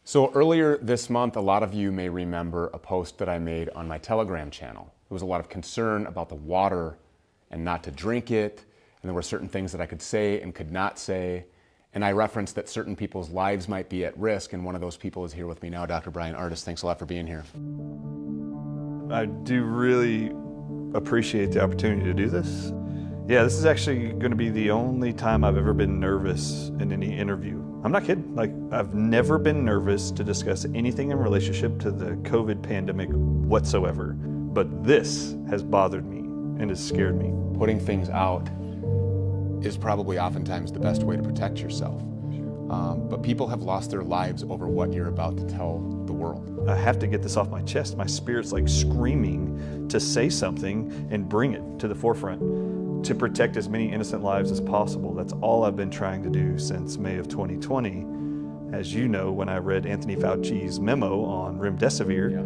So earlier this month, a lot of you may remember a post that I made on my Telegram channel. There was a lot of concern about the water and not to drink it, and there were certain things that I could say and could not say. And I referenced that certain people's lives might be at risk, and one of those people is here with me now, Dr. Bryan Ardis. Thanks a lot for being here. I do really appreciate the opportunity to do this. Yeah, this is actually going to be the only time I've ever been nervous in any interview. I'm not kidding. Like, I've never been nervous to discuss anything in relationship to the COVID pandemic whatsoever. But this has bothered me and has scared me. Putting things out is probably oftentimes the best way to protect yourself. But people have lost their lives over what you're about to tell the world. I have to get this off my chest. My spirit's like screaming to say something and bring it to the forefront to protect as many innocent lives as possible. That's all I've been trying to do since May of 2020. As you know, when I read Anthony Fauci's memo on remdesivir,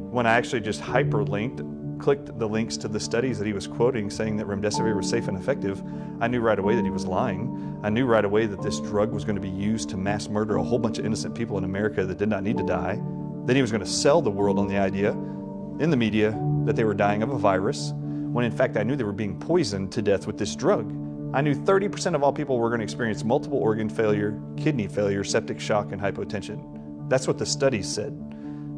when I actually just clicked the links to the studies that he was quoting saying that remdesivir was safe and effective, I knew right away that he was lying. I knew right away that this drug was going to be used to mass murder a whole bunch of innocent people in America that did not need to die. Then he was going to sell the world on the idea in the media that they were dying of a virus, when in fact I knew they were being poisoned to death with this drug. I knew 30% of all people were going to experience multiple organ failure, kidney failure, septic shock, and hypotension. That's what the studies said.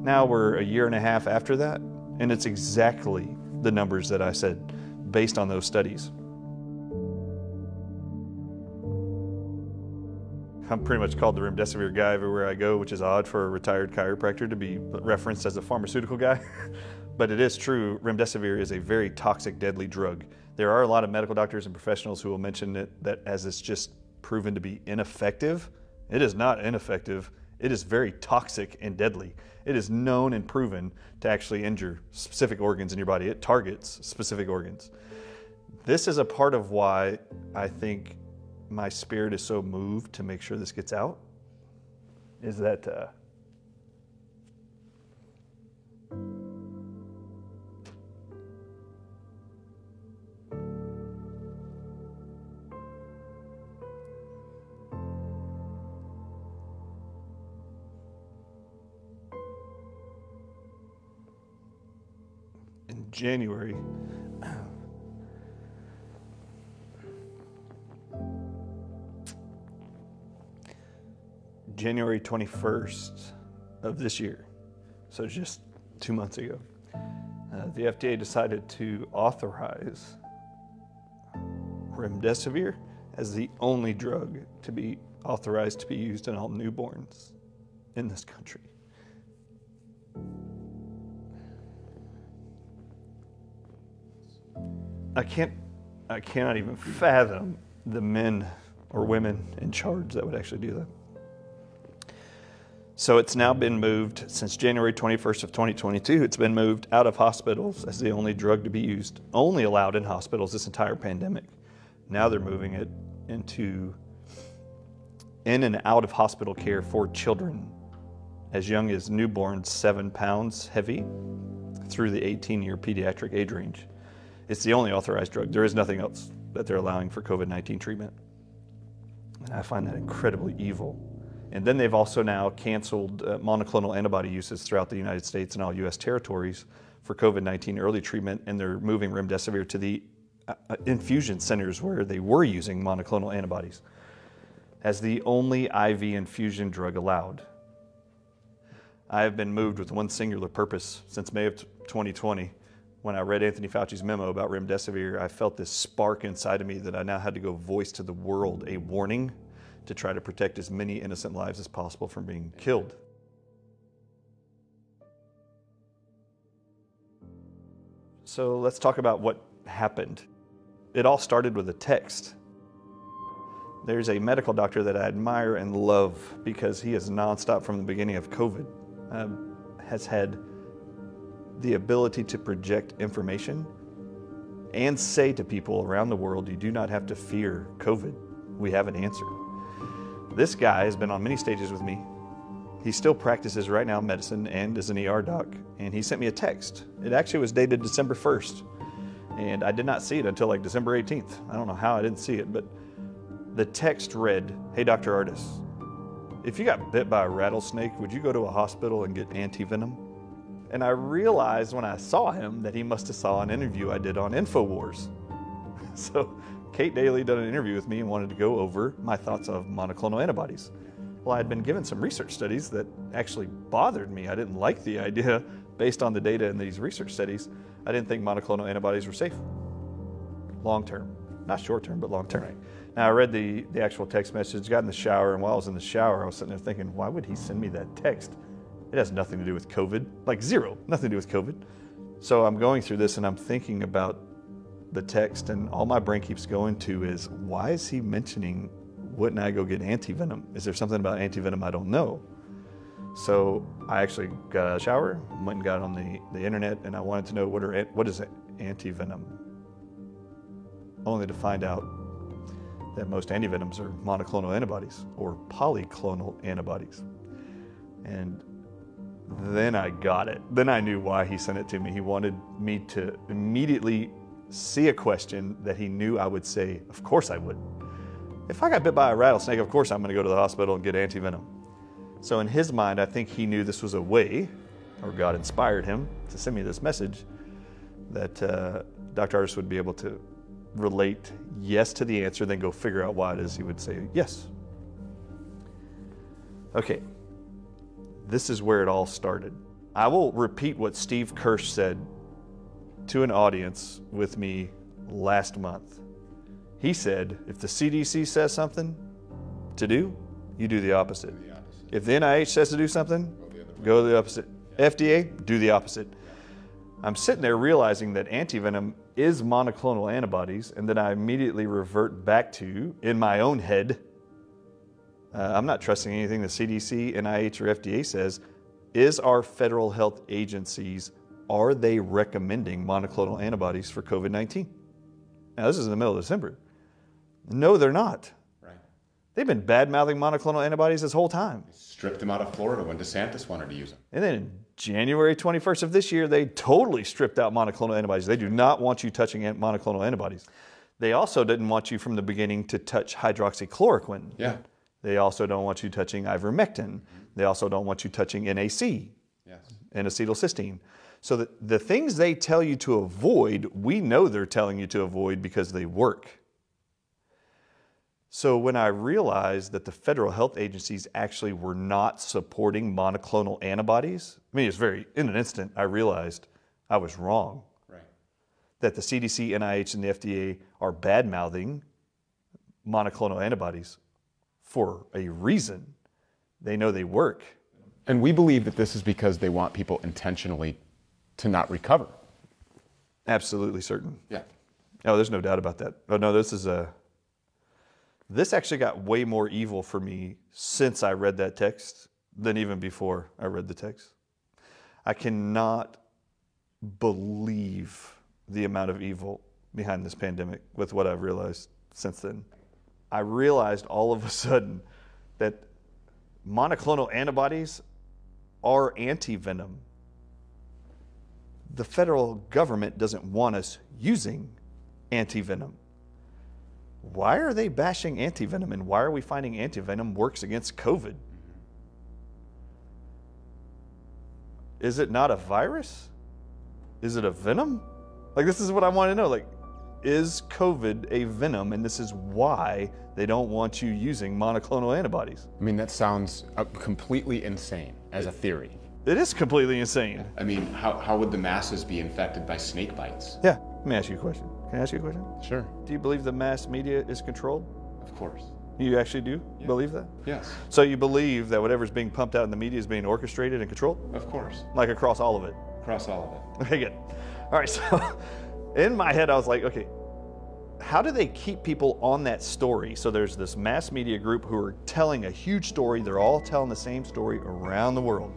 Now we're a year and a half after that, and it's exactly the numbers that I said based on those studies. I'm pretty much called the remdesivir guy everywhere I go, which is odd for a retired chiropractor to be referenced as a pharmaceutical guy. But it is true, remdesivir is a very toxic, deadly drug. There are a lot of medical doctors and professionals who will mention it that as it's just proven to be ineffective. It is not ineffective. It is very toxic and deadly. It is known and proven to actually injure specific organs in your body. It targets specific organs. This is a part of why I think my spirit is so moved to make sure this gets out, is that in January, January 21st of this year, so just 2 months ago, the FDA decided to authorize remdesivir as the only drug to be authorized to be used in all newborns in this country. I cannot even fathom the men or women in charge that would actually do that. So it's now been moved since January 21st of 2022. It's been moved out of hospitals as the only drug to be used, only allowed in hospitals this entire pandemic. Now they're moving it into in and out of hospital care for children as young as newborns 7 pounds heavy through the 18-year pediatric age range. It's the only authorized drug. There is nothing else that they're allowing for COVID-19 treatment. And I find that incredibly evil. And then they've also now canceled monoclonal antibody uses throughout the United States and all U.S. territories for COVID-19 early treatment, and they're moving remdesivir to the infusion centers where they were using monoclonal antibodies as the only IV infusion drug allowed. I have been moved with one singular purpose since May of 2020. When I read Anthony Fauci's memo about remdesivir, I felt this spark inside of me that I now had to go voice to the world a warning to try to protect as many innocent lives as possible from being killed. So let's talk about what happened. It all started with a text. There's a medical doctor that I admire and love because he is nonstop from the beginning of COVID, has had the ability to project information and say to people around the world, you do not have to fear COVID. We have an answer. This guy has been on many stages with me. He still practices right now medicine and is an ER doc, and he sent me a text. It actually was dated December 1st, and I did not see it until like December 18th. I don't know how I didn't see it, but the text read, "Hey, Dr. Ardis, if you got bit by a rattlesnake, would you go to a hospital and get anti-venom? And I realized when I saw him that he must have saw an interview I did on InfoWars. So Kate Daly did an interview with me and wanted to go over my thoughts of monoclonal antibodies. Well, I had been given some research studies that actually bothered me. I didn't like the idea based on the data in these research studies. I didn't think monoclonal antibodies were safe long-term. Not short-term, but long-term. Right. Now, I read the actual text message, got in the shower, and while I was in the shower, I was sitting there thinking, why would he send me that text? It has nothing to do with COVID, like zero, nothing to do with COVID. So I'm going through this and I'm thinking about the text, and all my brain keeps going to is, why is he mentioning, wouldn't I go get anti-venom? Is there something about anti-venom I don't know? So I actually got out of the shower, went and got on the internet, and I wanted to know what is anti-venom? Only to find out that most antivenoms are monoclonal antibodies or polyclonal antibodies. And then I got it. Then I knew why he sent it to me. He wanted me to immediately see a question that he knew I would say, of course I would. If I got bit by a rattlesnake, of course I'm going to go to the hospital and get anti-venom. So in his mind, I think he knew this was a way, or God inspired him to send me this message, that Dr. Ardis would be able to relate yes to the answer, then go figure out why it is he would say yes. Okay, this is where it all started. I will repeat what Steve Kirsch said to an audience with me last month. He said, if the CDC says something to do, you do the opposite. If the NIH says to do something, go the opposite. FDA, do the opposite. I'm sitting there realizing that antivenom is monoclonal antibodies, and then I immediately revert back to, in my own head, I'm not trusting anything the CDC, NIH, or FDA says. Is our federal health agencies, are they recommending monoclonal antibodies for COVID-19? Now, this is in the middle of December. No, they're not. Right. They've been bad-mouthing monoclonal antibodies this whole time. They stripped them out of Florida when DeSantis wanted to use them. And then January 21st of this year, they totally stripped out monoclonal antibodies. They do not want you touching monoclonal antibodies. They also didn't want you from the beginning to touch hydroxychloroquine. Yeah. They also don't want you touching ivermectin. They also don't want you touching NAC, yes, and acetylcysteine. So the things they tell you to avoid, we know they're telling you to avoid because they work. So when I realized that the federal health agencies actually were not supporting monoclonal antibodies, I mean, in an instant, I realized I was wrong. Right. That the CDC, NIH, and the FDA are bad-mouthing monoclonal antibodies for a reason. They know they work. And we believe that this is because they want people intentionally to not recover. Absolutely certain. Yeah. Oh, there's no doubt about that. Oh, no, this actually got way more evil for me since I read that text than even before I read the text. I cannot believe the amount of evil behind this pandemic with what I've realized since then. I realized all of a sudden that monoclonal antibodies are anti-venom. The federal government doesn't want us using anti-venom. Why are they bashing anti-venom, and why are we finding anti-venom works against COVID? Is it not a virus? Is it a venom? Like, this is what I want to know. Like, is COVID a venom, and this is why they don't want you using monoclonal antibodies? I mean, that sounds completely insane as a theory. It is completely insane. I mean, how would the masses be infected by snake bites? Yeah, let me ask you a question. Can I ask you a question? Sure. Do you believe the mass media is controlled? Of course. You actually do believe that? Yes. So you believe that whatever's being pumped out in the media is being orchestrated and controlled? Of course. Like across all of it? Across all of it. Okay, good. All right, so in my head I was like, okay, how do they keep people on that story? So there's this mass media group who are telling a huge story. They're all telling the same story around the world.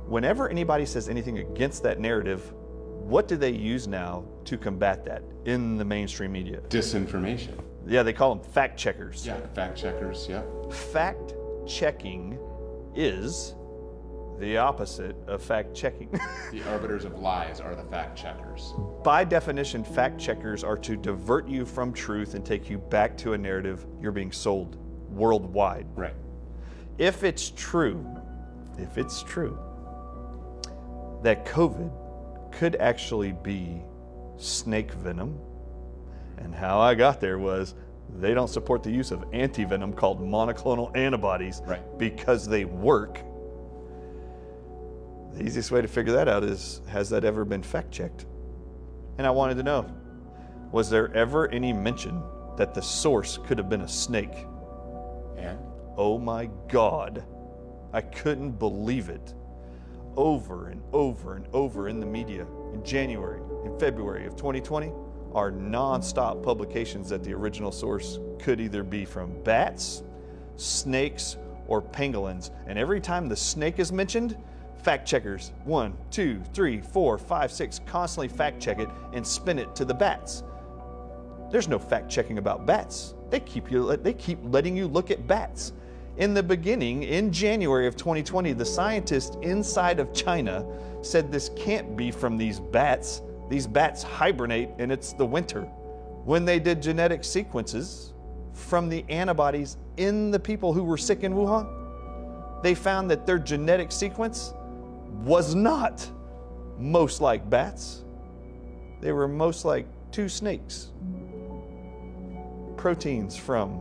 Whenever anybody says anything against that narrative, what do they use now to combat that in the mainstream media? Disinformation. Yeah, they call them fact checkers. Yeah, fact checkers, yeah. Fact checking is the opposite of fact checking. The arbiters of lies are the fact checkers. By definition, fact checkers are to divert you from truth and take you back to a narrative you're being sold worldwide. Right. if it's true that COVID could actually be snake venom, and how I got there was they don't support the use of antivenom called monoclonal antibodies because they work. The easiest way to figure that out is, has that ever been fact-checked? And I wanted to know, was there ever any mention that the source could have been a snake? And? Oh my God, I couldn't believe it. Over and over and over in the media in January and February of 2020 are non-stop publications that the original source could either be from bats, snakes, or pangolins. And every time the snake is mentioned, fact checkers, 1, 2, 3, 4, 5, 6, constantly fact check it and spin it to the bats. There's no fact checking about bats. They keep letting you look at bats. In the beginning, in January of 2020, the scientists inside of China said this can't be from these bats. These bats hibernate and it's the winter. When they did genetic sequences from the antibodies in the people who were sick in Wuhan, they found that their genetic sequence was not most like bats. They were most like two snakes. Proteins from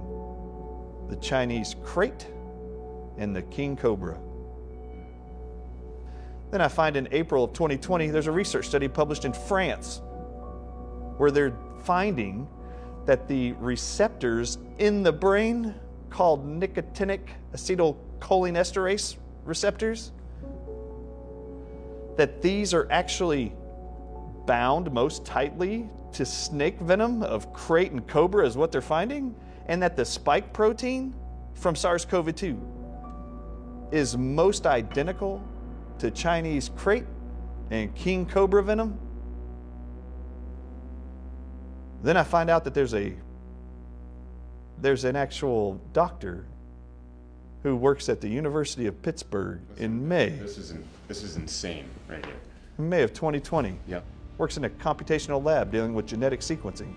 the Chinese krait and the king cobra. Then I find in April of 2020, there's a research study published in France where they're finding that the receptors in the brain called nicotinic acetylcholinesterase receptors, that these are actually bound most tightly to snake venom of krait and cobra is what they're finding, and that the spike protein from SARS-CoV-2 is most identical to Chinese krait and king cobra venom. Then I find out that there's an actual doctor who works at the University of Pittsburgh in May. This is insane right here. In May of 2020. Yep. Works in a computational lab dealing with genetic sequencing.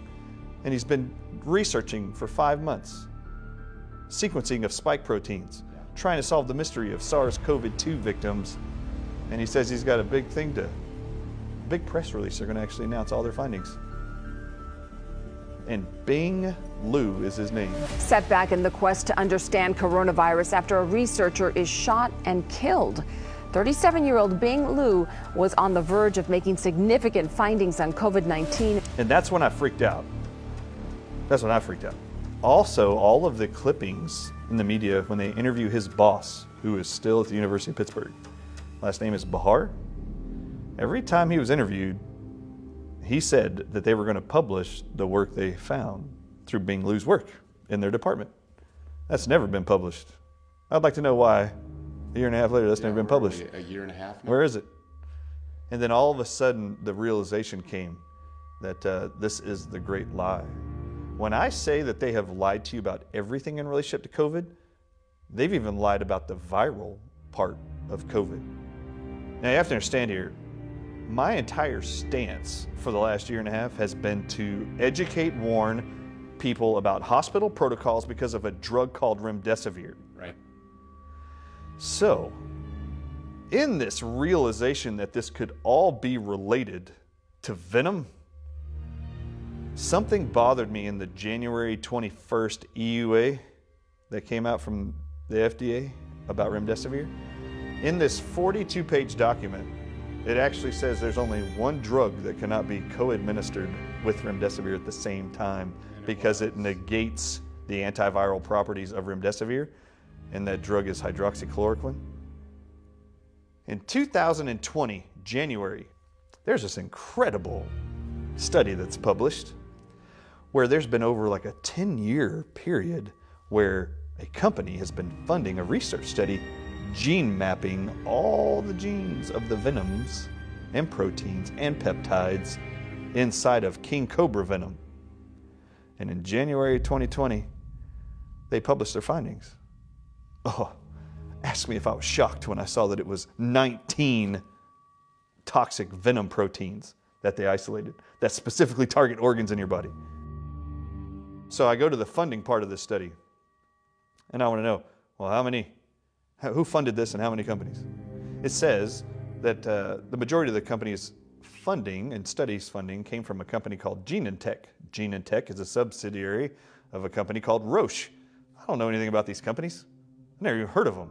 And he's been researching for 5 months, sequencing of spike proteins, trying to solve the mystery of SARS-CoV-2 victims. And he says he's got a big press release. They're going to actually announce all their findings. And Bing Liu is his name. Setback in the quest to understand coronavirus after a researcher is shot and killed. 37-year-old Bing Liu was on the verge of making significant findings on COVID-19. And that's when I freaked out. Also, all of the clippings in the media when they interview his boss, who is still at the University of Pittsburgh, last name is Bahar. Every time he was interviewed, he said that they were going to publish the work they found through Bing Liu's work in their department. That's never been published. I'd like to know why, a year and a half later, that's never been published. A year and a half now? Where is it? And then all of a sudden, the realization came that this is the great lie. When I say that they have lied to you about everything in relationship to COVID, they've even lied about the viral part of COVID. Now you have to understand here, my entire stance for the last year and a half has been to educate, warn people about hospital protocols because of a drug called remdesivir. Right. So, in this realization that this could all be related to venom, something bothered me in the January 21st EUA that came out from the FDA about remdesivir. In this 42-page document, it actually says there's only one drug that cannot be co-administered with remdesivir at the same time because it negates the antiviral properties of remdesivir, and that drug is hydroxychloroquine. In 2020, January, there's this incredible study that's published where there's been over like a 10-year period where a company has been funding a research study gene mapping all the genes of the venoms and proteins and peptides inside of king cobra venom. And in January 2020, they published their findings. Oh, ask me if I was shocked when I saw that it was 19 toxic venom proteins that they isolated that specifically target organs in your body. So I go to the funding part of this study and I want to know, well, how many Who funded this and how many companies? It says that the majority of the company's funding and studies funding came from a company called Genentech. Genentech is a subsidiary of a company called Roche. I don't know anything about these companies. I've never even heard of them.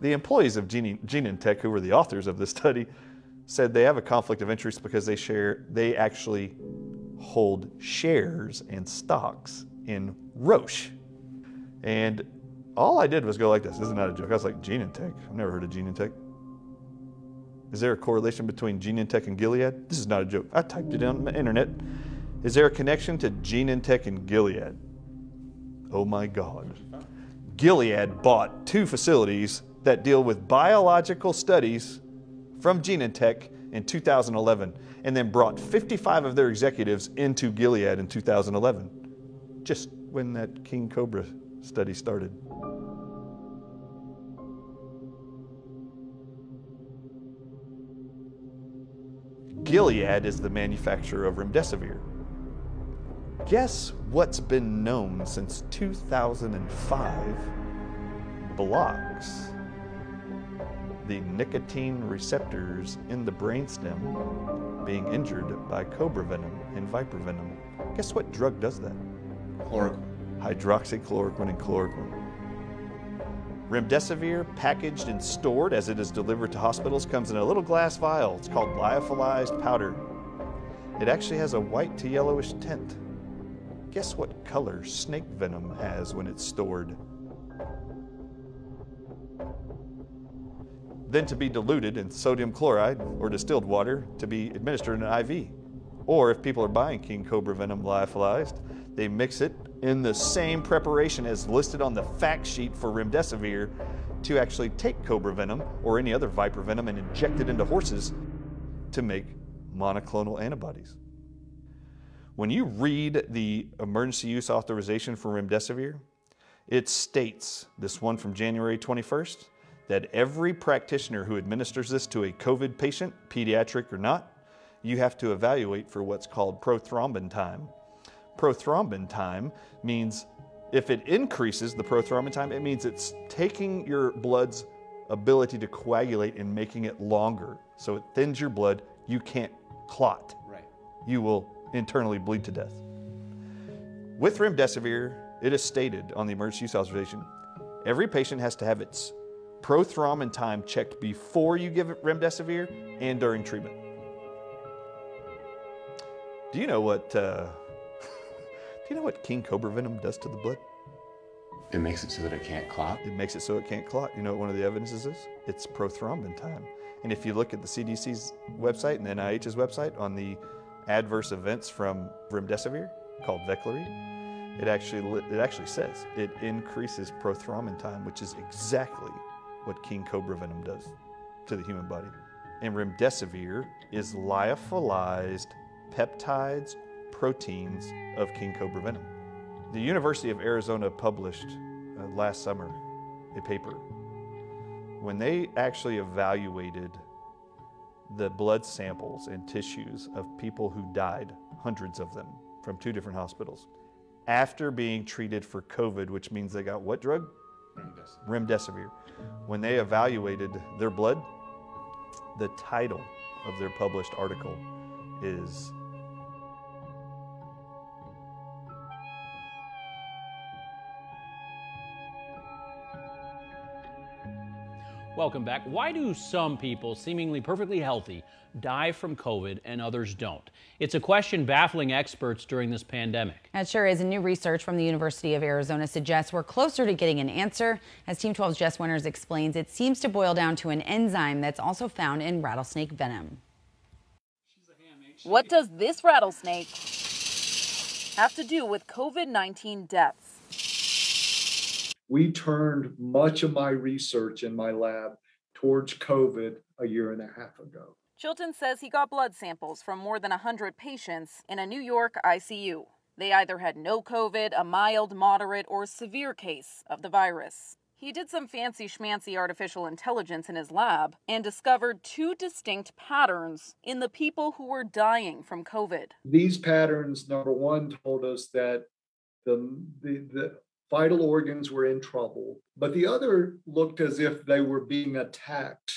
The employees of Genentech, who were the authors of this study, said they have a conflict of interest because they actually hold shares and stocks in Roche. And all I did was go like this. This is not a joke. I was like, Genentech? I've never heard of Genentech. Is there a correlation between Genentech and Gilead? This is not a joke. I typed it on the internet. Is there a connection to Genentech and Gilead? Oh my God. Gilead bought 2 facilities that deal with biological studies from Genentech in 2011 and then brought 55 of their executives into Gilead in 2011, just when that King Cobra study started. Gilead is the manufacturer of remdesivir. Guess what's been known since 2005 blocks the nicotine receptors in the brainstem being injured by cobra venom and viper venom. Guess what drug does that? Chloroquine. Hydroxychloroquine and chloroquine. Remdesivir, packaged and stored as it is delivered to hospitals, comes in a little glass vial. It's called lyophilized powder. It actually has a white to yellowish tint. Guess what color snake venom has when it's stored? Then to be diluted in sodium chloride or distilled water to be administered in an IV. Or if people are buying King Cobra venom lyophilized, they mix it in the same preparation as listed on the fact sheet for remdesivir to actually take cobra venom or any other viper venom and inject it into horses to make monoclonal antibodies. When you read the emergency use authorization for remdesivir, it states, this one from January 21st, that every practitioner who administers this to a COVID patient, pediatric or not, you have to evaluate for what's called prothrombin time. Prothrombin time means if it increases the prothrombin time, it means it's taking your blood's ability to coagulate and making it longer. So it thins your blood, you can't clot. Right. You will internally bleed to death. With remdesivir, it is stated on the emergency use authorization, every patient has to have its prothrombin time checked before you give it remdesivir and during treatment. Do you know what King Cobra venom does to the blood? It makes it so that it can't clot. It makes it so it can't clot. You know what one of the evidences is? It's prothrombin time. And if you look at the CDC's website and the NIH's website on the adverse events from remdesivir, called Veklury, it actually says it increases prothrombin time, which is exactly what King Cobra venom does to the human body. And remdesivir is lyophilized peptides, proteins of King Cobra venom. The University of Arizona published last summer a paper when they actually evaluated the blood samples and tissues of people who died, hundreds of them, from 2 different hospitals, after being treated for COVID, which means they got what drug? Remdesivir. When they evaluated their blood, the title of their published article is Welcome back. Why do some people, seemingly perfectly healthy, die from COVID and others don't? It's a question baffling experts during this pandemic. It sure is. New research from the University of Arizona suggests we're closer to getting an answer. As Team 12's Jess Winters explains, it seems to boil down to an enzyme that's also found in rattlesnake venom. What does this rattlesnake have to do with COVID-19 deaths? We turned much of my research in my lab towards COVID a year and a half ago. Chilton says he got blood samples from more than 100 patients in a New York ICU. They either had no COVID, a mild, moderate, or severe case of the virus. He did some fancy schmancy artificial intelligence in his lab and discovered 2 distinct patterns in the people who were dying from COVID. These patterns, number one, told us that the vital organs were in trouble, but the other looked as if they were being attacked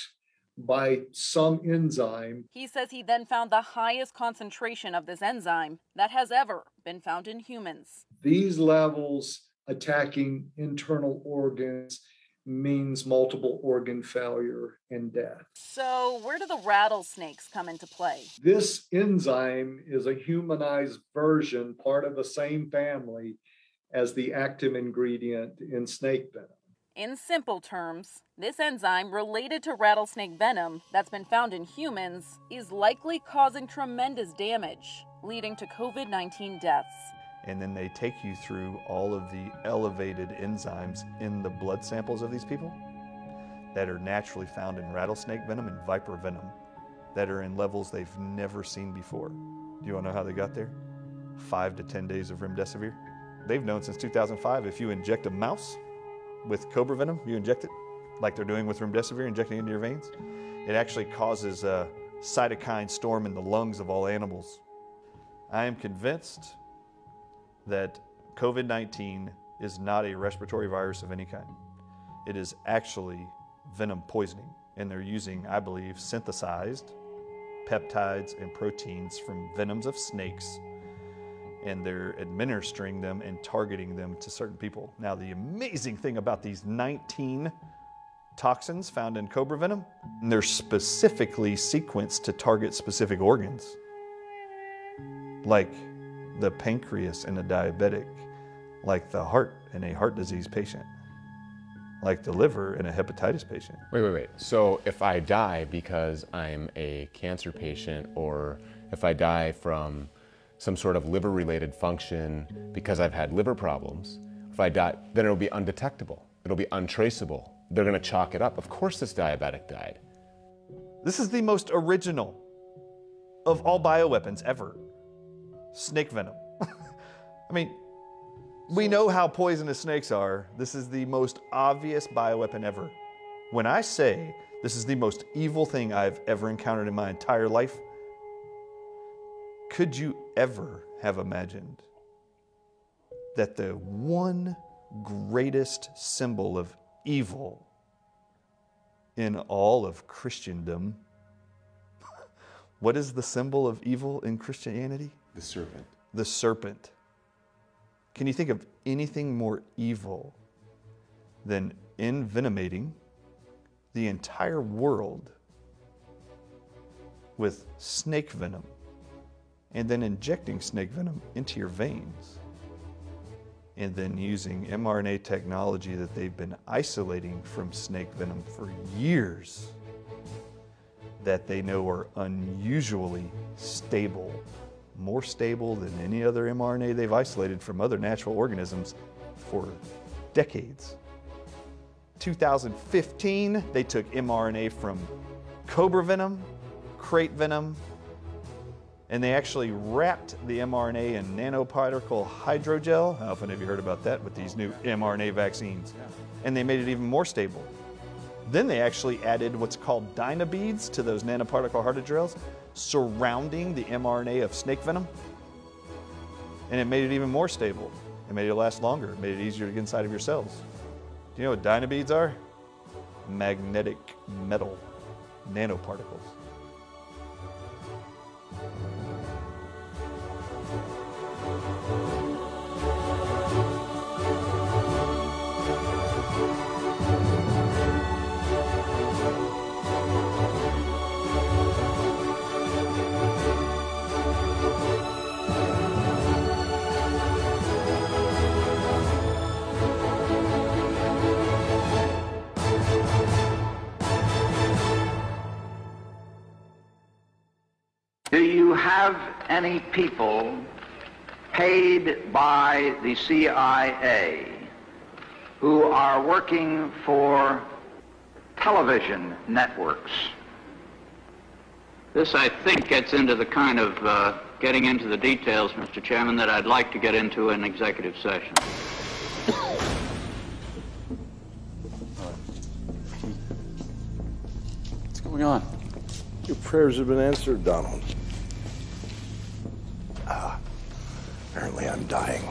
by some enzyme. He says he then found the highest concentration of this enzyme that has ever been found in humans. These levels attacking internal organs means multiple organ failure and death. So where do the rattlesnakes come into play? This enzyme is a humanized version, part of the same family as the active ingredient in snake venom. In simple terms, this enzyme related to rattlesnake venom that's been found in humans is likely causing tremendous damage, leading to COVID-19 deaths. And then they take you through all of the elevated enzymes in the blood samples of these people that are naturally found in rattlesnake venom and viper venom that are in levels they've never seen before. Do you want to know how they got there? 5 to 10 days of remdesivir. They've known since 2005 if you inject a mouse with cobra venom, you inject it like they're doing with remdesivir, injecting it into your veins, it actually causes a cytokine storm in the lungs of all animals. I am convinced that COVID-19 is not a respiratory virus of any kind. It is actually venom poisoning, and they're using, I believe, synthesized peptides and proteins from venoms of snakes, and they're administering them and targeting them to certain people. Now, the amazing thing about these 19 toxins found in cobra venom, they're specifically sequenced to target specific organs, like the pancreas in a diabetic, like the heart in a heart disease patient, like the liver in a hepatitis patient. Wait. So if I die because I'm a cancer patient, or if I die from some sort of liver-related function because I've had liver problems, if I die, then it'll be undetectable. It'll be untraceable. They're gonna chalk it up. Of course this diabetic died. This is the most original of all bioweapons ever. Snake venom. I mean, we know how poisonous snakes are. This is the most obvious bioweapon ever. When I say this is the most evil thing I've ever encountered in my entire life, could you ever have imagined that the one greatest symbol of evil in all of Christendom, what is the symbol of evil in Christianity? The serpent. The serpent. Can you think of anything more evil than envenomating the entire world with snake venom and then injecting snake venom into your veins and then using mRNA technology that they've been isolating from snake venom for years that they know are unusually stable, more stable than any other mRNA they've isolated from other natural organisms for decades. 2015, they took mRNA from cobra venom, crate venom, and they actually wrapped the mRNA in nanoparticle hydrogel. How often have you heard about that with these new mRNA vaccines? And they made it even more stable. Then they actually added what's called dynabeads to those nanoparticle hydrogels surrounding the mRNA of snake venom. And it made it even more stable. It made it last longer. It made it easier to get inside of your cells. Do you know what dynabeads are? Magnetic metal nanoparticles. Do you have any people paid by the CIA who are working for television networks? This, I think, gets into the kind of getting into the details, Mr. Chairman, that I'd like to get into in executive session. What's going on? Your prayers have been answered, Donald. Apparently I'm dying.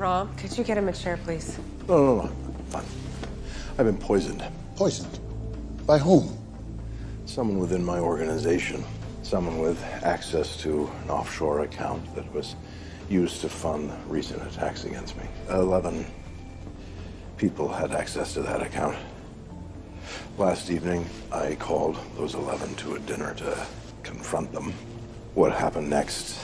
Rom, could you get him a chair, please? No. Fine. I've been poisoned. Poisoned? By whom? Someone within my organization. Someone with access to an offshore account that was used to fund recent attacks against me. 11 people had access to that account. Last evening, I called those 11 to a dinner to confront them. What happened next,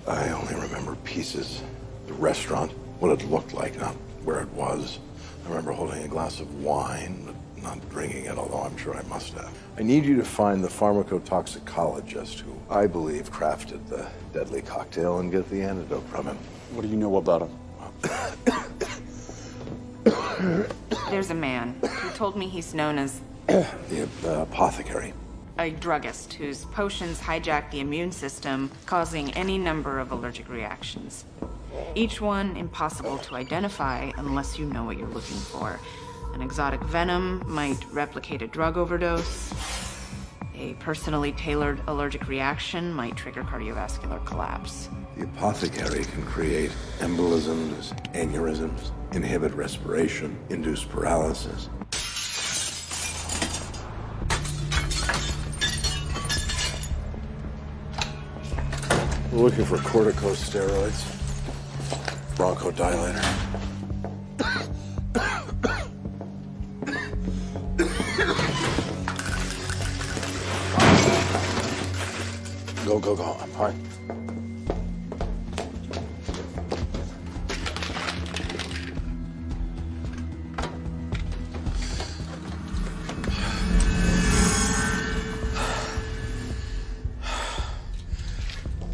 I only remember pieces. The restaurant, what it looked like, not where it was. I remember holding a glass of wine, but not drinking it, although I'm sure I must have. I need you to find the pharmacotoxicologist who I believe crafted the deadly cocktail and get the antidote from him. What do you know about him? There's a man who told me he's known as the apothecary. a druggist whose potions hijack the immune system, causing any number of allergic reactions. Each one impossible to identify unless you know what you're looking for. An exotic venom might replicate a drug overdose. A personally tailored allergic reaction might trigger cardiovascular collapse. The apothecary can create embolisms, aneurysms, inhibit respiration, induce paralysis. We're looking for corticosteroids, bronchodilator. Go. I'm fine.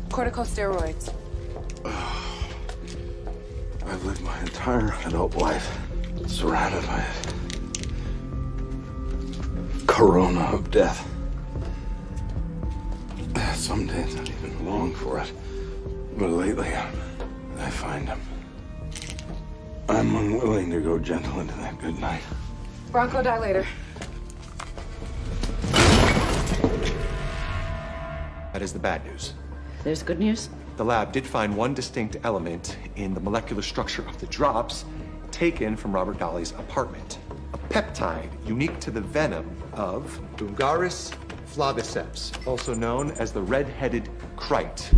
Corticosteroids. I've lived my entire adult life surrounded by a corona of death. Some days I even long for it, but lately I find I'm unwilling to go gentle into that good night. Bronchodilator. That is the bad news. There's good news. The lab did find one distinct element in the molecular structure of the drops taken from Robert Dolly's apartment. A peptide unique to the venom of Bungarus flaviceps, also known as the red-headed kite.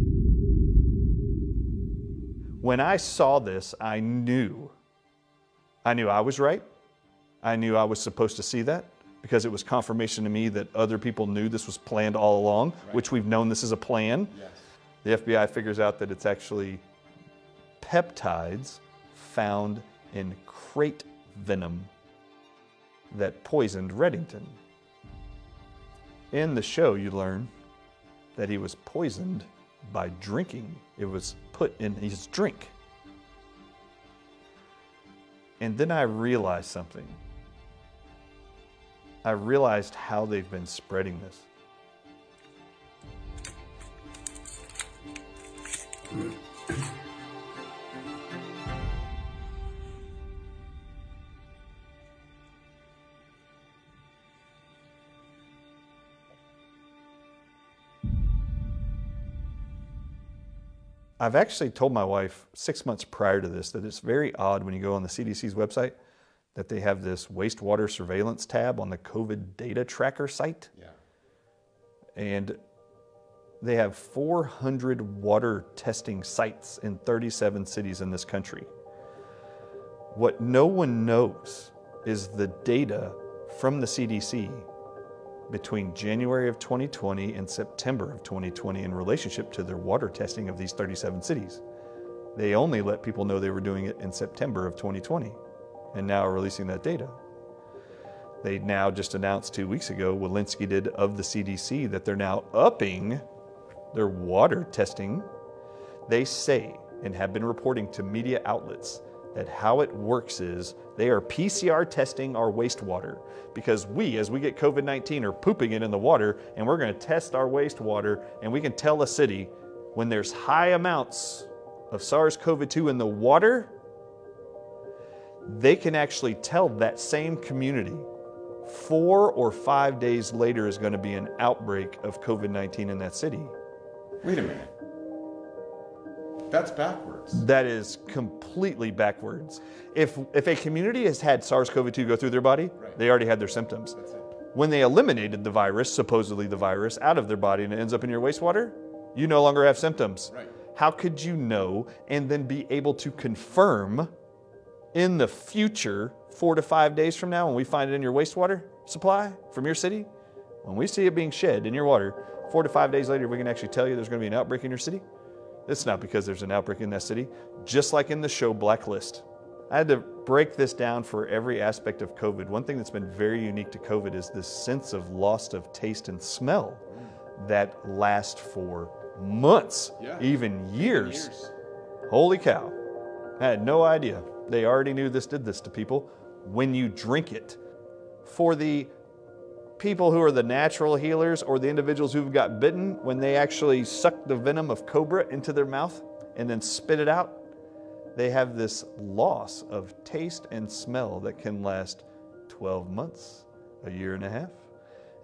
When I saw this, I knew I was right. I knew I was supposed to see that because it was confirmation to me that other people knew this was planned all along, which we've known this is a plan. Yes. The FBI figures out that it's actually peptides found in crate venom that poisoned Reddington. In the show, you learn that he was poisoned by drinking. It was put in his drink. And then I realized something. I realized how they've been spreading this. I've actually told my wife 6 months prior to this that it's very odd when you go on the CDC's website that they have this wastewater surveillance tab on the COVID data tracker site. Yeah. And they have 400 water testing sites in 37 cities in this country. What no one knows is the data from the CDC between January of 2020 and September of 2020 in relationship to their water testing of these 37 cities. They only let people know they were doing it in September of 2020 and now are releasing that data. They now just announced 2 weeks ago, Walensky did, of the CDC, that they're now upping their water testing. They say, and have been reporting to media outlets, that how it works is they are PCR testing our wastewater because we, as we get COVID-19, are pooping it in the water, and we're going to test our wastewater, and we can tell a city when there's high amounts of SARS-CoV-2 in the water, they can actually tell that same community 4 or 5 days later is going to be an outbreak of COVID-19 in that city. Wait a minute. That's backwards. That is completely backwards. If a community has had SARS-CoV-2 go through their body, they already had their symptoms. When they eliminated the virus, supposedly the virus, out of their body and it ends up in your wastewater, you no longer have symptoms. Right. How could you know and then be able to confirm in the future, 4 to 5 days from now, when we find it in your wastewater supply from your city, when we see it being shed in your water, 4 to 5 days later, we can actually tell you there's going to be an outbreak in your city? It's not because there's an outbreak in that city, just like in the show Blacklist. I had to break this down for every aspect of COVID. One thing that's been very unique to COVID is this sense of loss of taste and smell that lasts for months, even years. Holy cow. I had no idea. They already knew this did this to people when you drink it. For the people who are the natural healers or the individuals who've got bitten, when they actually suck the venom of cobra into their mouth and then spit it out, they have this loss of taste and smell that can last 12 months, a year and a half.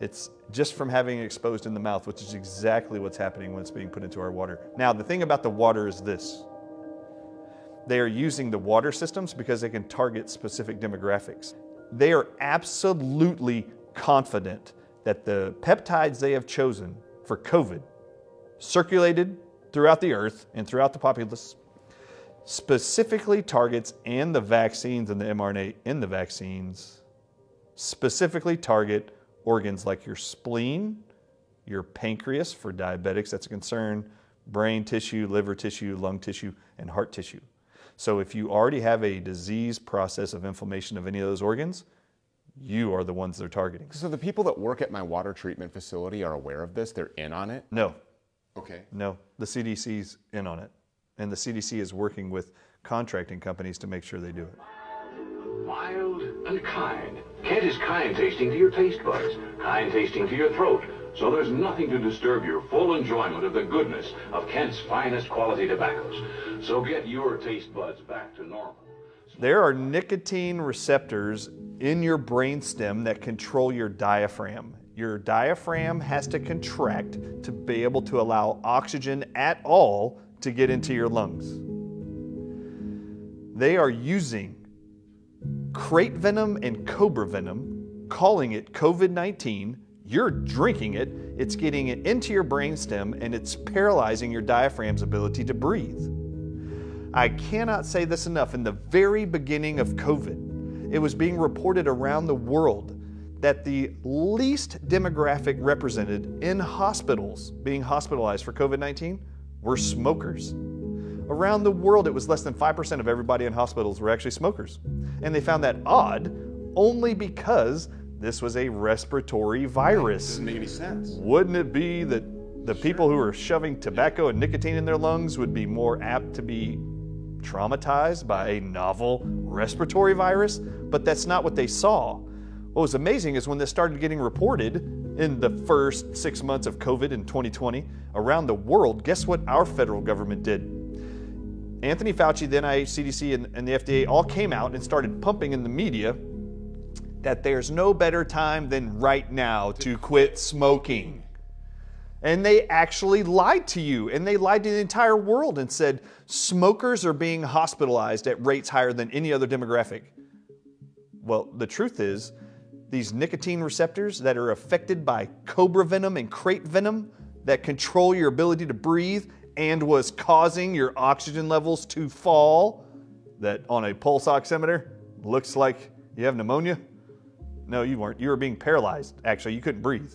It's just from having it exposed in the mouth, which is exactly what's happening when it's being put into our water. Now, the thing about the water is this. They are using the water systems because they can target specific demographics. They are absolutely confident that the peptides they have chosen for COVID, circulated throughout the earth and throughout the populace, specifically targets, and the vaccines and the mRNA in the vaccines specifically target organs like your spleen, your pancreas for diabetics, that's a concern, brain tissue, liver tissue, lung tissue, and heart tissue. So if you already have a disease process of inflammation of any of those organs, you are the ones they're targeting. So the people that work at my water treatment facility are aware of this? They're in on it? No. Okay. No, the CDC's in on it. And the CDC is working with contracting companies to make sure they do it. Mild and kind. Kent is kind tasting to your taste buds, kind tasting to your throat. So there's nothing to disturb your full enjoyment of the goodness of Kent's finest quality tobaccos. So get your taste buds back to normal. There are nicotine receptors in your brainstem that control your diaphragm. Your diaphragm has to contract to be able to allow oxygen at all to get into your lungs. They are using crate venom and cobra venom, calling it COVID-19. You're drinking it, it's getting it into your brainstem, and it's paralyzing your diaphragm's ability to breathe. I cannot say this enough. In the very beginning of COVID, it was being reported around the world that the least demographic represented in hospitals being hospitalized for COVID-19 were smokers. Around the world, it was less than 5% of everybody in hospitals were actually smokers. And they found that odd only because this was a respiratory virus. Doesn't make any sense. Wouldn't it be that the people who are shoving tobacco and nicotine in their lungs would be more apt to be traumatized by a novel respiratory virus? But that's not what they saw. What was amazing is when this started getting reported in the first 6 months of COVID in 2020 around the world, guess what our federal government did? Anthony Fauci, the NIH, CDC, and the FDA all came out and started pumping in the media that there's no better time than right now to quit smoking. And they actually lied to you, and they lied to the entire world and said smokers are being hospitalized at rates higher than any other demographic. Well, the truth is, these nicotine receptors that are affected by cobra venom and crate venom that control your ability to breathe and was causing your oxygen levels to fall, that on a pulse oximeter looks like you have pneumonia. No, you weren't. You were being paralyzed. Actually, you couldn't breathe.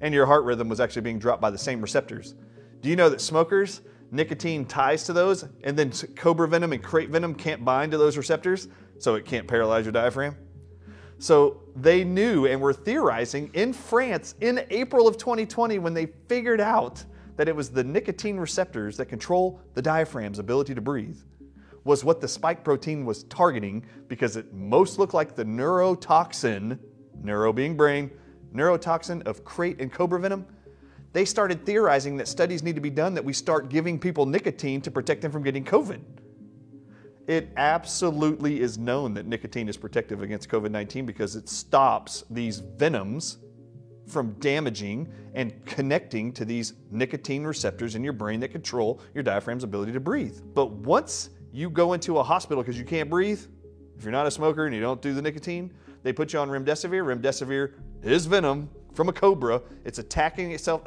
And your heart rhythm was actually being dropped by the same receptors. Do you know that smokers, nicotine ties to those, and then cobra venom and crate venom can't bind to those receptors, so it can't paralyze your diaphragm? So they knew and were theorizing in France in April of 2020 when they figured out that it was the nicotine receptors that control the diaphragm's ability to breathe, was what the spike protein was targeting because it most looked like the neurotoxin, neuro being brain, neurotoxin of crate and cobra venom. They started theorizing that studies need to be done that we start giving people nicotine to protect them from getting COVID. It absolutely is known that nicotine is protective against COVID-19 because it stops these venoms from damaging and connecting to these nicotine receptors in your brain that control your diaphragm's ability to breathe. But once you go into a hospital because you can't breathe, if you're not a smoker and you don't do the nicotine, they put you on remdesivir. Remdesivir is venom from a cobra. It's attaching itself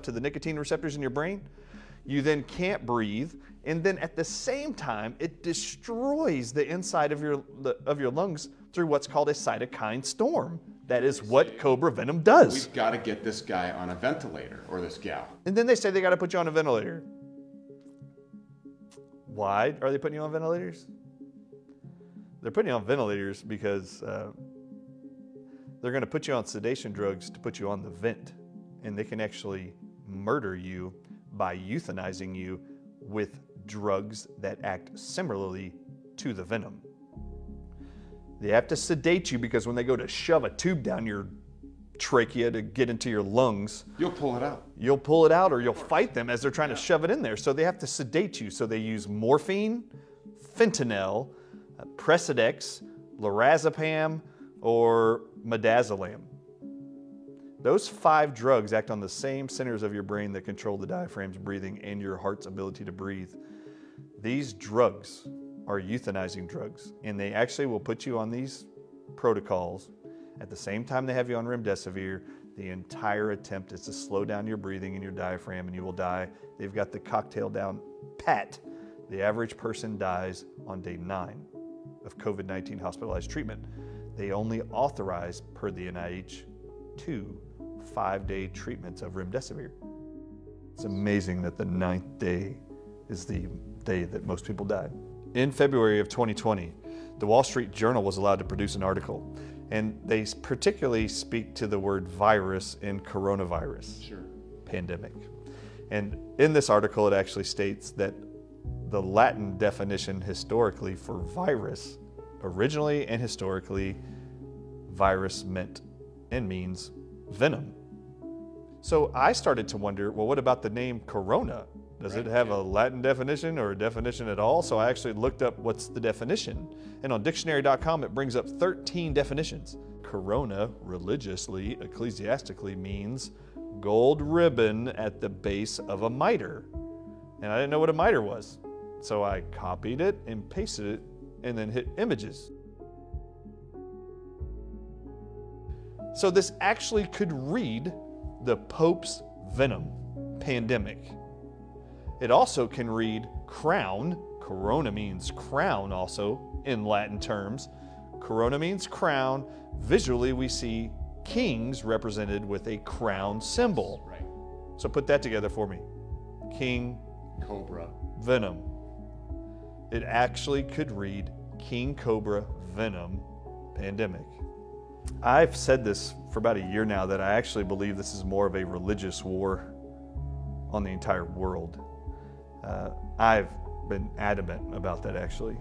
to the nicotine receptors in your brain. You then can't breathe, and then at the same time, it destroys the inside of your lungs through what's called a cytokine storm. That is what cobra venom does. We've got to get this guy on a ventilator, or this gal. And then they say they got to put you on a ventilator. Why are they putting you on ventilators? They're putting you on ventilators because they're going to put you on sedation drugs to put you on the vent, and they can actually murder you by euthanizing you with drugs that act similarly to the venom. They have to sedate you because when they go to shove a tube down your trachea to get into your lungs, you'll pull it out. You'll pull it out, or you'll fight them as they're trying to shove it in there. So they have to sedate you. So they use morphine, fentanyl, Precedex, lorazepam, or midazolam. Those 5 drugs act on the same centers of your brain that control the diaphragm's breathing and your heart's ability to breathe. These drugs are euthanizing drugs, and they actually will put you on these protocols at the same time they have you on remdesivir. The entire attempt is to slow down your breathing and your diaphragm, and you will die. They've got the cocktail down pat. The average person dies on day 9 of COVID-19 hospitalized treatment. They only authorize, per the NIH, 2 5-day treatments of remdesivir. It's amazing that the 9th day is the day that most people died. In February of 2020, the Wall Street Journal was allowed to produce an article, and they particularly speak to the word virus in coronavirus pandemic. And in this article, it actually states that the Latin definition historically for virus, originally and historically, virus meant and means venom. So I started to wonder, well, what about the name corona? Does it have a Latin definition or a definition at all? So I actually looked up what's the definition. And on dictionary.com, it brings up 13 definitions. Corona, religiously, ecclesiastically, means gold ribbon at the base of a mitre. And I didn't know what a mitre was. So I copied it and pasted it and then hit images. So this actually could read the Pope's venom pandemic. It also can read crown. Corona means crown also in Latin terms. Corona means crown. Visually, we see kings represented with a crown symbol. Right. So put that together for me. King, cobra, venom. It actually could read King Cobra Venom Pandemic. I've said this for about a year now that I actually believe this is more of a religious war on the entire world. I've been adamant about that actually.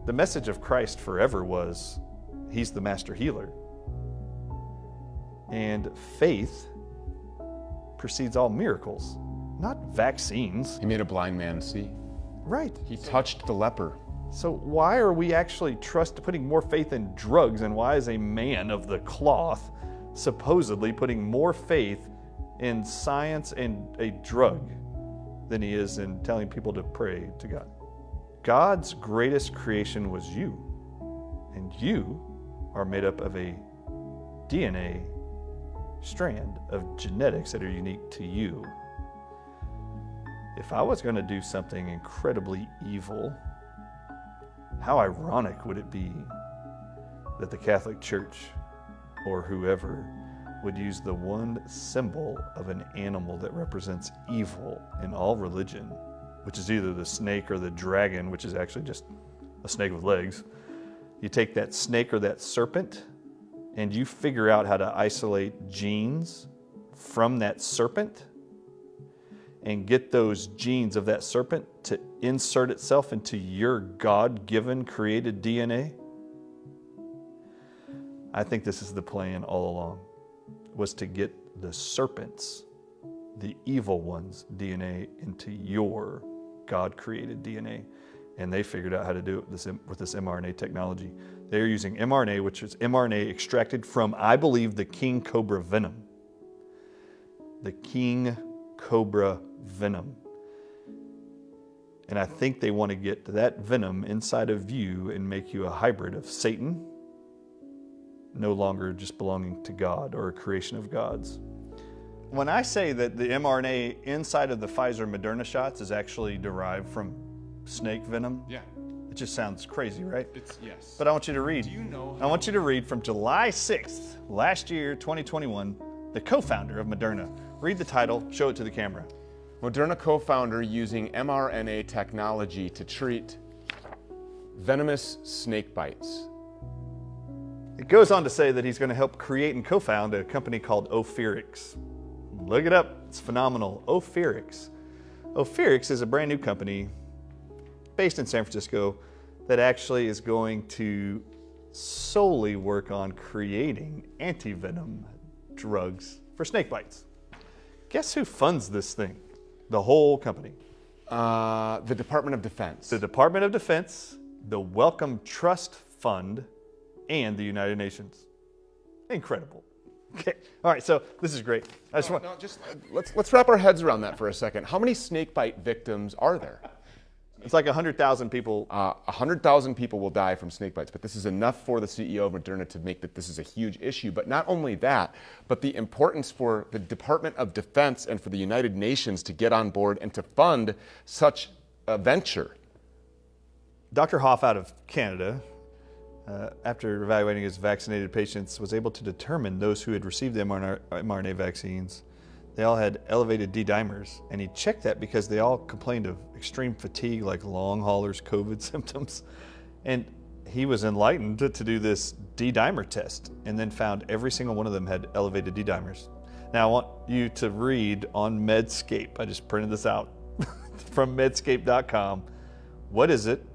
The message of Christ forever was, He's the master healer. And faith precedes all miracles, not vaccines. He made a blind man see. Right. He touched the leper. So why are we actually putting more faith in drugs, and why is a man of the cloth supposedly putting more faith in science and a drug than he is in telling people to pray to God? God's greatest creation was you, and you are made up of a DNA strand of genetics that are unique to you. If I was going to do something incredibly evil, how ironic would it be that the Catholic Church or whoever would use the one symbol of an animal that represents evil in all religion, which is either the snake or the dragon, which is actually just a snake with legs. You take that snake or that serpent and you figure out how to isolate genes from that serpent and get those genes of that serpent to insert itself into your God-given created DNA. I think this is the plan all along, was to get the serpents, the evil ones' DNA into your God-created DNA. and they figured out how to do it with this mRNA technology. They're using mRNA, which is mRNA extracted from, I believe, the king cobra venom. The king cobra venom. And I think they want to get that venom inside of you and make you a hybrid of Satan, no longer just belonging to God or a creation of God's. When I say that the mRNA inside of the Pfizer Moderna shots is actually derived from snake venom, yeah, it just sounds crazy, right? Yes. But I want you to read. Do you know? I want you to read from July 6th, last year, 2021, the co-founder of Moderna. Read the title, show it to the camera. Moderna co-founder using mRNA technology to treat venomous snake bites. It goes on to say that he's going to help create and co-found a company called Ophirix. Look it up, it's phenomenal. Ophirix. Ophirix is a brand new company based in San Francisco that actually is going to solely work on creating anti-venom drugs for snake bites. Guess who funds this thing? The whole company. The Department of Defense. The Department of Defense, the Wellcome Trust Fund, and the United Nations. Incredible. Okay. All right, so this is great. Let's wrap our heads around that for a second. How many snake bite victims are there? It's like 100,000 people. 100,000 people will die from snake bites, but this is enough for the CEO of Moderna to make that this is a huge issue. But not only that, but the importance for the Department of Defense and for the United Nations to get on board and to fund such a venture. Dr. Hoff out of Canada, after evaluating his vaccinated patients, was able to determine those who had received the mRNA vaccines, they all had elevated D-dimers, and he checked that because they all complained of extreme fatigue, like long haulers COVID symptoms. And he was enlightened to do this D-dimer test, and then found every single one of them had elevated D-dimers. Now I want you to read on Medscape, I just printed this out from medscape.com, what is it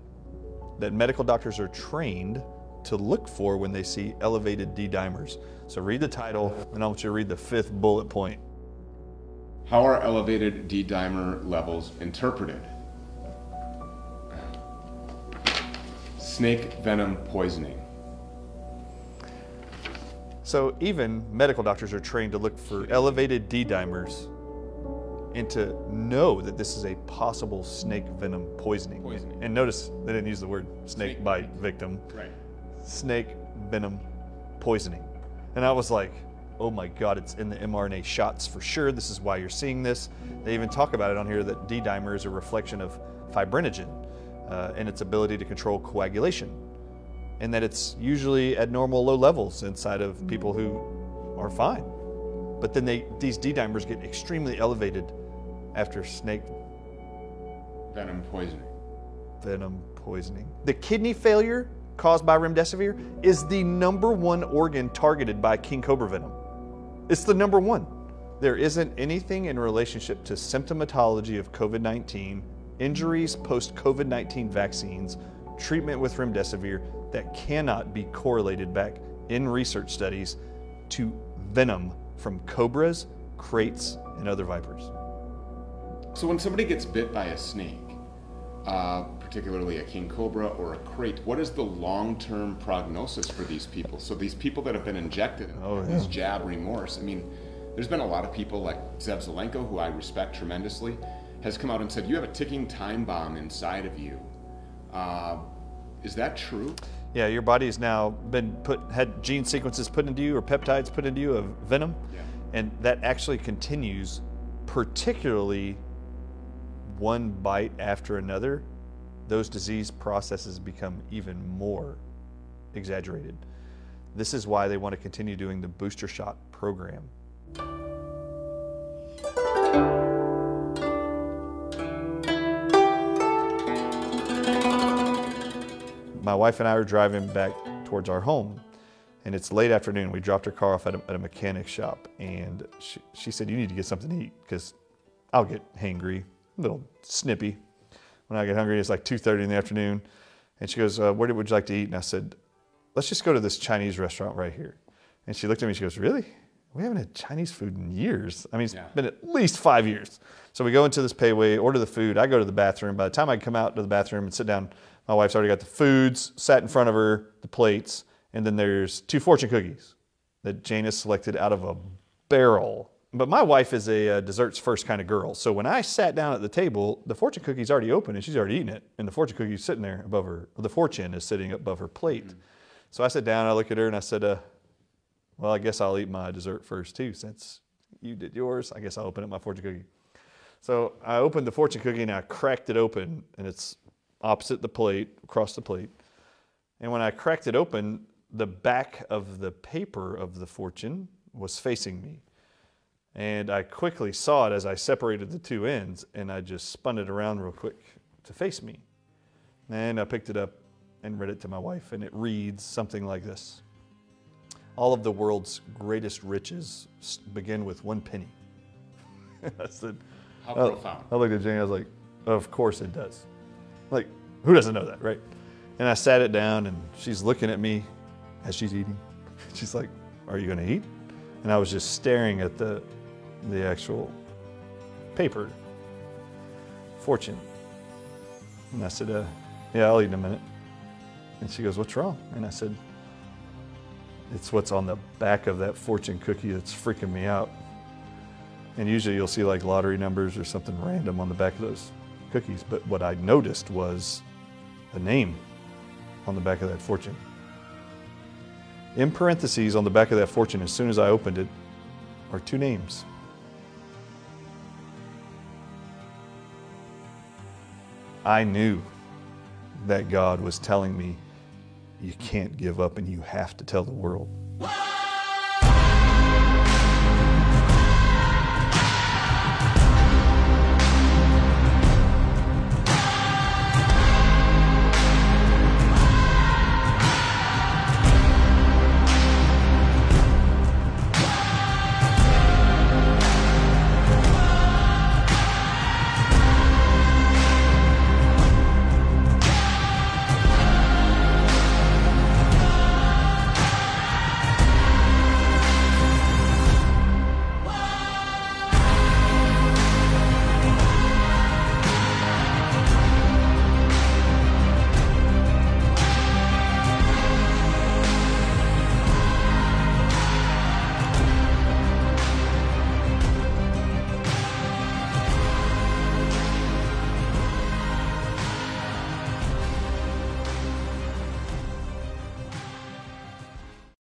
that medical doctors are trained to look for when they see elevated D-dimers? So read the title, and I want you to read the 5th bullet point. How are elevated D-dimer levels interpreted? Snake venom poisoning. So even medical doctors are trained to look for elevated D-dimers and to know that this is a possible snake venom poisoning. And notice they didn't use the word snake bite victim. Right. Snake venom poisoning. And I was like, oh my God, it's in the mRNA shots for sure. This is why you're seeing this. They even talk about it on here that D-dimer is a reflection of fibrinogen and its ability to control coagulation. And that it's usually at normal low levels inside of people who are fine. But then these D-dimers get extremely elevated after snake venom poisoning. Venom poisoning. The kidney failure caused by remdesivir is the #1 organ targeted by king cobra venom. It's the #1. There isn't anything in relationship to symptomatology of COVID-19, injuries post-COVID-19 vaccines, treatment with remdesivir that cannot be correlated back in research studies to venom from cobras, kraits, and other vipers. So when somebody gets bit by a snake, particularly a king cobra or a krait, what is the long-term prognosis for these people? So these people that have been injected in this jab remorse, I mean, there's been a lot of people like Zev Zelenko, who I respect tremendously, has come out and said, you have a ticking time bomb inside of you. Is that true? Yeah, your body's now had gene sequences put into you or peptides put into you of venom, and that actually continues, particularly one bite after another. Those disease processes become even more exaggerated. This is why they want to continue doing the booster shot program. My wife and I are driving back towards our home, and it's late afternoon. We dropped her car off at a mechanic shop, and she said, you need to get something to eat because I'll get hangry, a little snippy. When I get hungry, it's like 2:30 in the afternoon. And she goes, where would you like to eat? And I said, let's just go to this Chinese restaurant right here. And she looked at me, she goes, really? we haven't had Chinese food in years. I mean, it's been at least 5 years. So we go into this payway, order the food. I go to the bathroom. By the time I come out to the bathroom and sit down, my wife's already got the foods sat in front of her, the plates, and then there's 2 fortune cookies that Jane has selected out of a barrel. But my wife is a desserts first kind of girl. So when I sat down at the table, the fortune cookie's already open and she's already eaten it. And the fortune cookie's sitting there above her, the fortune is sitting above her plate. So I sat down, I look at her and I said, well, I guess I'll eat my dessert first too, since you did yours. I guess I'll open up my fortune cookie. So I opened the fortune cookie and I cracked it open, and it's opposite the plate, across the plate. And when I cracked it open, the back of the paper of the fortune was facing me. And I quickly saw it as I separated the 2 ends, and I just spun it around real quick to face me. And I picked it up and read it to my wife, and it reads something like this. All of the world's greatest riches begin with 1 penny. I said, how profound. I looked at Jane, I was like, of course it does. Like, who doesn't know that, right? And I sat it down, and she's looking at me as she's eating. She's like, are you gonna eat? And I was just staring at the actual paper fortune. And I said, yeah, I'll eat in a minute. And she goes, what's wrong? And I said, it's what's on the back of that fortune cookie that's freaking me out. And usually you'll see like lottery numbers or something random on the back of those cookies. But what I noticed was the name on the back of that fortune. In parentheses on the back of that fortune, as soon as I opened it, are 2 names. I knew that God was telling me, you can't give up and you have to tell the world.